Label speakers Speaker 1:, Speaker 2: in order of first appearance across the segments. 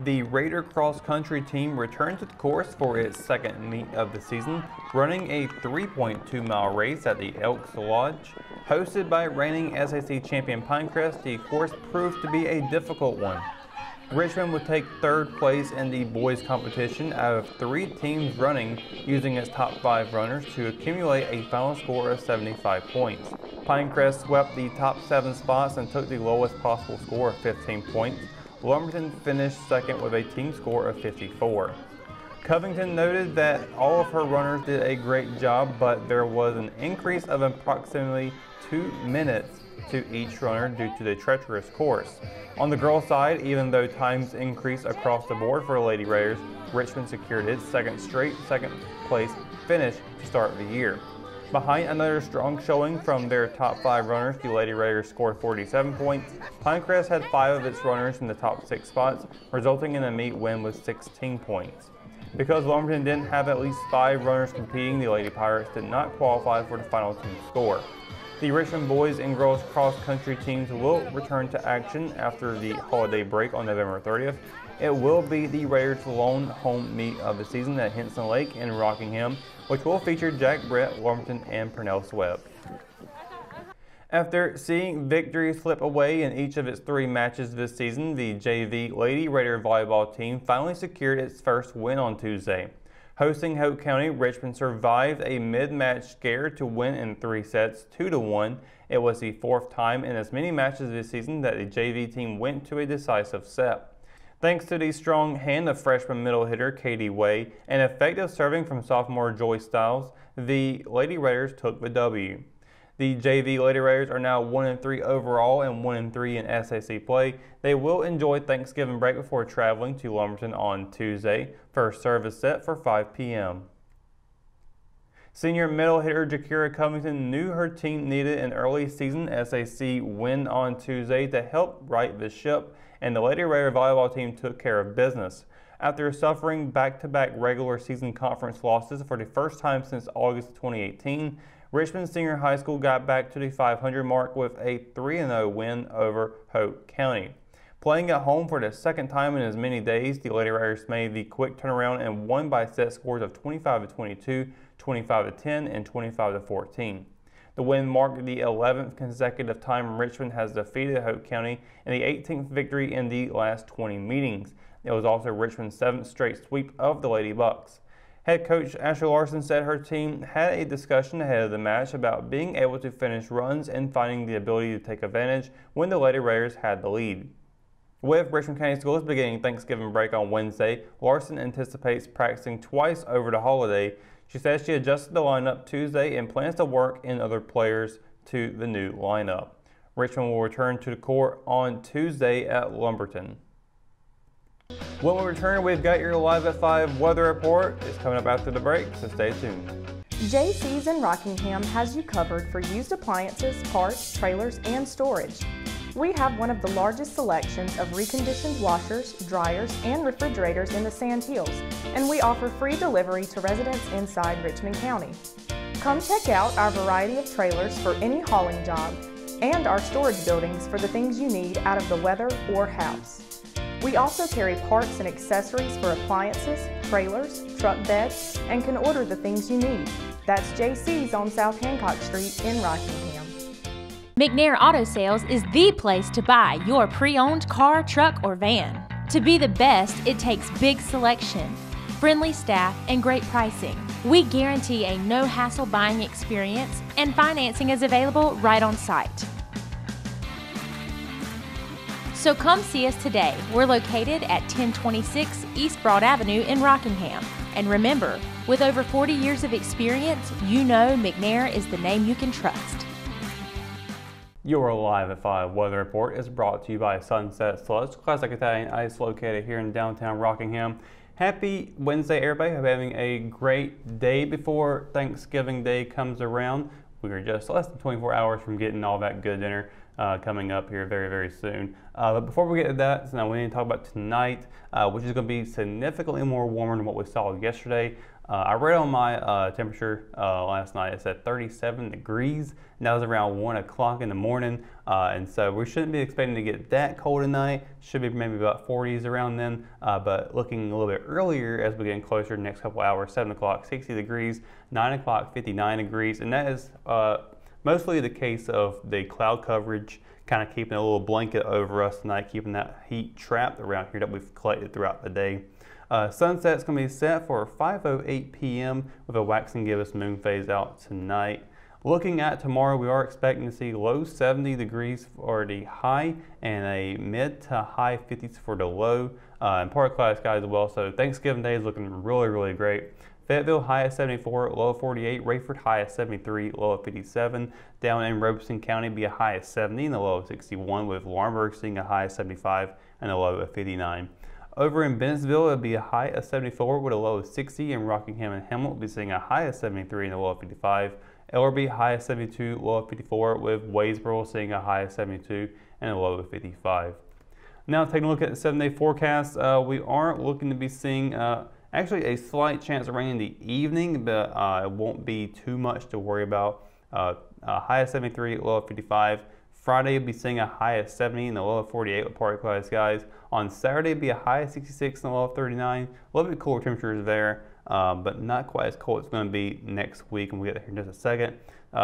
Speaker 1: The Raider cross country team returned to the course for its second meet of the season, running a 3.2-mile race at the Elks Lodge. Hosted by reigning SAC champion Pinecrest, the course proved to be a difficult one. Richmond would take third place in the boys competition out of 3 teams running, using its top 5 runners to accumulate a final score of 75 points. Pinecrest swept the top 7 spots and took the lowest possible score of 15 points. Lumberton finished second with a team score of 54. Covington noted that all of her runners did a great job, but there was an increase of approximately 2 minutes to each runner due to the treacherous course. On the girls' side, even though times increased across the board for Lady Raiders, Richmond secured its second straight second place finish to start the year. Behind another strong showing from their top 5 runners, the Lady Raiders scored 47 points. Pinecrest had 5 of its runners in the top 6 spots, resulting in a meet win with 16 points. Because Lumberton didn't have at least 5 runners competing, the Lady Pirates did not qualify for the final team score. The Richmond boys and girls cross-country teams will return to action after the holiday break on November 30th. It will be the Raiders' lone home meet of the season at Henson Lake in Rockingham, which will feature Jack Brett, Lumberton, and Purnell Swebb. After seeing victories slip away in each of its 3 matches this season, the JV Lady Raider volleyball team finally secured its first win on Tuesday. Hosting Hope County, Richmond survived a mid-match scare to win in 3 sets, 2-1. It was the 4th time in as many matches this season that the JV team went to a decisive set. Thanks to the strong hand of freshman middle hitter Katie Way and effective serving from sophomore Joy Stiles, the Lady Raiders took the W. The JV Lady Raiders are now 1-3 overall and 1-3 in SAC play. They will enjoy Thanksgiving break before traveling to Lumberton on Tuesday. First service set for 5 p.m. Senior middle hitter Jakira Covington knew her team needed an early season SAC win on Tuesday to help right the ship, and the Lady Raider volleyball team took care of business. After suffering back-to-back regular season conference losses for the first time since August 2018, Richmond Senior High School got back to the 500 mark with a 3-0 win over Hope County. Playing at home for the second time in as many days, the Lady Raiders made the quick turnaround and won by set scores of 25-22, 25-10, and 25-14. The win marked the 11th consecutive time Richmond has defeated Hope County and the 18th victory in the last 20 meetings. It was also Richmond's 7th straight sweep of the Lady Bucks. Head coach Ashley Larson said her team had a discussion ahead of the match about being able to finish runs and finding the ability to take advantage when the Lady Raiders had the lead. With Richmond County Schools beginning Thanksgiving break on Wednesday, Larson anticipates practicing twice over the holiday. She says she adjusted the lineup Tuesday and plans to work in other players to the new lineup. Richmond will return to the court on Tuesday at Lumberton. When we return, we've got your Live at 5 weather report. It's coming up after the break, so stay tuned.
Speaker 2: JC's in Rockingham has you covered for used appliances, parts, trailers, and storage. We have one of the largest selections of reconditioned washers, dryers, and refrigerators in the Sand Hills, and we offer free delivery to residents inside Richmond County. Come check out our variety of trailers for any hauling job and our storage buildings for the things you need out of the weather or house. We also carry parts and accessories for appliances, trailers, truck beds, and can order the things you need. That's JC's on South Hancock Street in Rockingham.
Speaker 3: McNair Auto Sales is the place to buy your pre-owned car, truck, or van. To be the best, it takes big selection, friendly staff, and great pricing. We guarantee a no-hassle buying experience, and financing is available right on site. So come see us today. We're located at 1026 East Broad Avenue in Rockingham. And remember, with over 40 years of experience, you know McNair is the name you can trust.
Speaker 1: Your Live at 5 weather report is brought to you by Sunset Slush, classic Italian ice located here in downtown Rockingham. Happy Wednesday, everybody. Hope you're having a great day before Thanksgiving Day comes around. We are just less than 24 hours from getting all that good dinner coming up here very, very soon. But before we get to that, so now we need to talk about tonight, which is going to be significantly more warmer than what we saw yesterday. I read on my temperature last night, it said 37 degrees, and that was around 1 o'clock in the morning, and so we shouldn't be expecting to get that cold tonight. Should be maybe about 40s around then, but looking a little bit earlier as we get closer to the next couple hours, 7 o'clock, 60 degrees, 9 o'clock, 59 degrees, and that is mostly the case of the cloud coverage kind of keeping a little blanket over us tonight, keeping that heat trapped around here that we've collected throughout the day. Sunset's going to be set for 5:08 p.m. with a waxing gibbous moon phase out tonight. Looking at tomorrow, we are expecting to see low 70 degrees for the high and a mid to high 50s for the low, and partly cloudy skies as well. So Thanksgiving Day is looking really great. Fayetteville high at 74, low of 48. Rayford high at 73, low of 57. Down in Robeson County be a high of 70 and a low of 61, with Laurinburg seeing a high of 75 and a low of 59. Over in Bennettsville, it'll be a high of 74 with a low of 60, and Rockingham and Hamlet will be seeing a high of 73 and a low of 55. Ellerbe high of 72, low of 54, with Wadesboro seeing a high of 72 and a low of 55. Now taking a look at the 7-day forecast, we aren't looking to be seeing actually a slight chance of rain in the evening, but it won't be too much to worry about. A high of 73, low of 55. Friday, we'll be seeing a high of 70 and a low of 48 with partly cloudy skies. On Saturday, it'll be a high of 66 and a low of 39. A little bit cooler temperatures there, but not quite as cold as it's going to be next week, and we'll get there in just a second.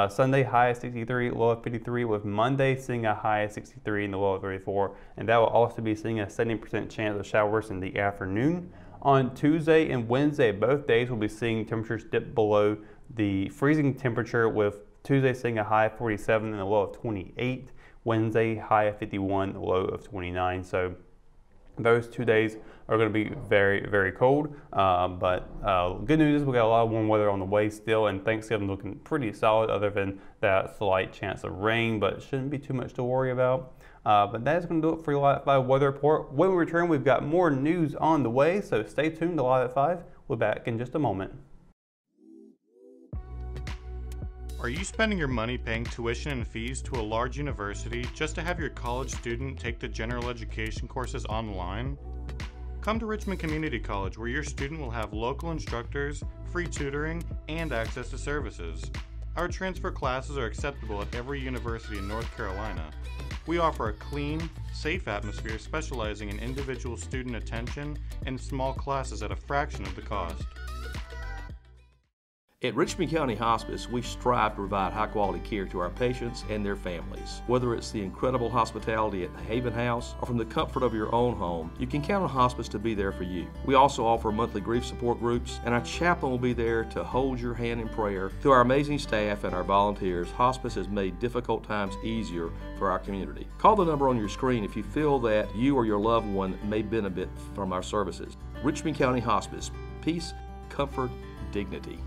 Speaker 1: Sunday, high of 63, low of 53, with Monday seeing a high of 63 and a low of 34. And that will also be seeing a 70% chance of showers in the afternoon. On Tuesday and Wednesday, both days, we'll be seeing temperatures dip below the freezing temperature, with Tuesday seeing a high of 47 and a low of 28. Wednesday, high of 51, low of 29. So those 2 days are going to be very cold. But good news is we got a lot of warm weather on the way still, and Thanksgiving looking pretty solid other than that slight chance of rain, but it shouldn't be too much to worry about. But that is going to do it for your Live at 5 weather report. When we return, we've got more news on the way, so stay tuned to Live at 5. We'll be back in just a moment.
Speaker 4: Are you spending your money paying tuition and fees to a large university just to have your college student take the general education courses online? Come to Richmond Community College, where your student will have local instructors, free tutoring, and access to services. Our transfer classes are acceptable at every university in North Carolina. We offer a clean, safe atmosphere specializing in individual student attention and small classes at a fraction of the cost.
Speaker 5: At Richmond County Hospice, we strive to provide high-quality care to our patients and their families. Whether it's the incredible hospitality at the Haven House or from the comfort of your own home, you can count on Hospice to be there for you. We also offer monthly grief support groups, and our chaplain will be there to hold your hand in prayer. Through our amazing staff and our volunteers, Hospice has made difficult times easier for our community. Call the number on your screen if you feel that you or your loved one may benefit from our services. Richmond County Hospice. Peace, comfort, dignity.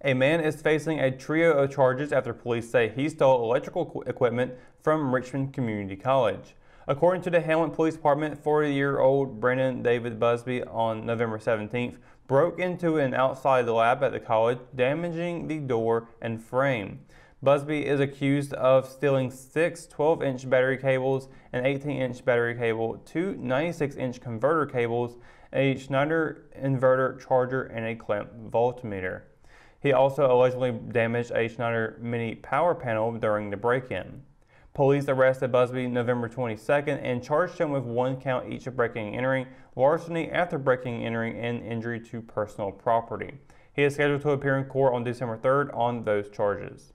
Speaker 1: A man is facing a trio of charges after police say he stole electrical equipment from Richmond Community College. According to the Hamlet Police Department, 40-year-old Brandon David Busby on November 17th broke into an outside lab at the college, damaging the door and frame. Busby is accused of stealing 6 12-inch battery cables, an 18-inch battery cable, 2 96-inch converter cables, a Schneider inverter charger, and a clamp voltmeter. He also allegedly damaged a Schneider mini power panel during the break-in. Police arrested Busby November 22nd and charged him with 1 count each of breaking and entering, larceny after breaking and entering, and injury to personal property. He is scheduled to appear in court on December 3rd on those charges.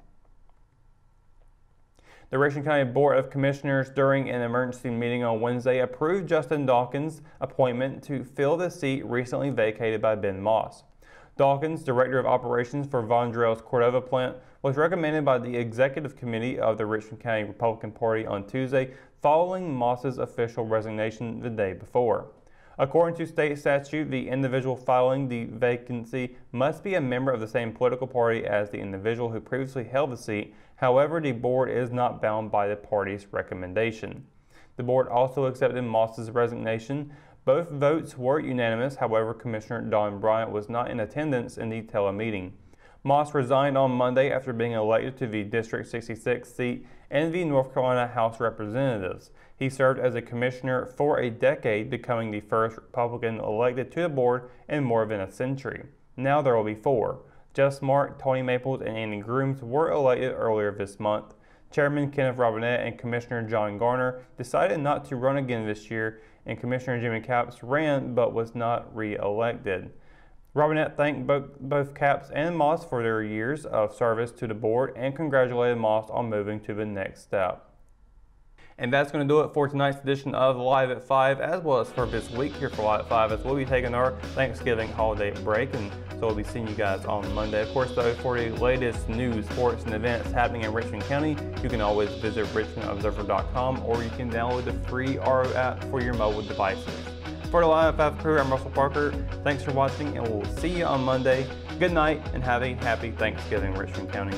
Speaker 1: The Richmond County Board of Commissioners, during an emergency meeting on Wednesday, approved Justin Dawkins' appointment to fill the seat recently vacated by Ben Moss. Dawkins, Director of Operations for Von Drell's Cordova plant, was recommended by the Executive Committee of the Richmond County Republican Party on Tuesday, following Moss's official resignation the day before. According to state statute, the individual filing the vacancy must be a member of the same political party as the individual who previously held the seat. However, the board is not bound by the party's recommendation. The board also accepted Moss's resignation. Both votes were unanimous. However, Commissioner Don Bryant was not in attendance in the telemeeting. Moss resigned on Monday after being elected to the District 66 seat in the North Carolina House of Representatives. He served as a commissioner for a decade, becoming the first Republican elected to the board in more than a century. Now there will be 4. Jeff Smart, Tony Maples, and Andy Grooms were elected earlier this month. Chairman Kenneth Robinette and Commissioner John Garner decided not to run again this year, and Commissioner Jimmy Capps ran but was not re-elected. Robinette thanked both Capps and Moss for their years of service to the board and congratulated Moss on moving to the next step. And that's going to do it for tonight's edition of Live at 5, as well as for this week here for Live at 5, as we'll be taking our Thanksgiving holiday break, and so we'll be seeing you guys on Monday. Of course, though, for the latest news, sports, and events happening in Richmond County, you can always visit richmondobserver.com, or you can download the free RO app for your mobile devices. For the Live at 5 crew, I'm Russell Parker. Thanks for watching, and we'll see you on Monday. Good night, and have a happy Thanksgiving, Richmond County.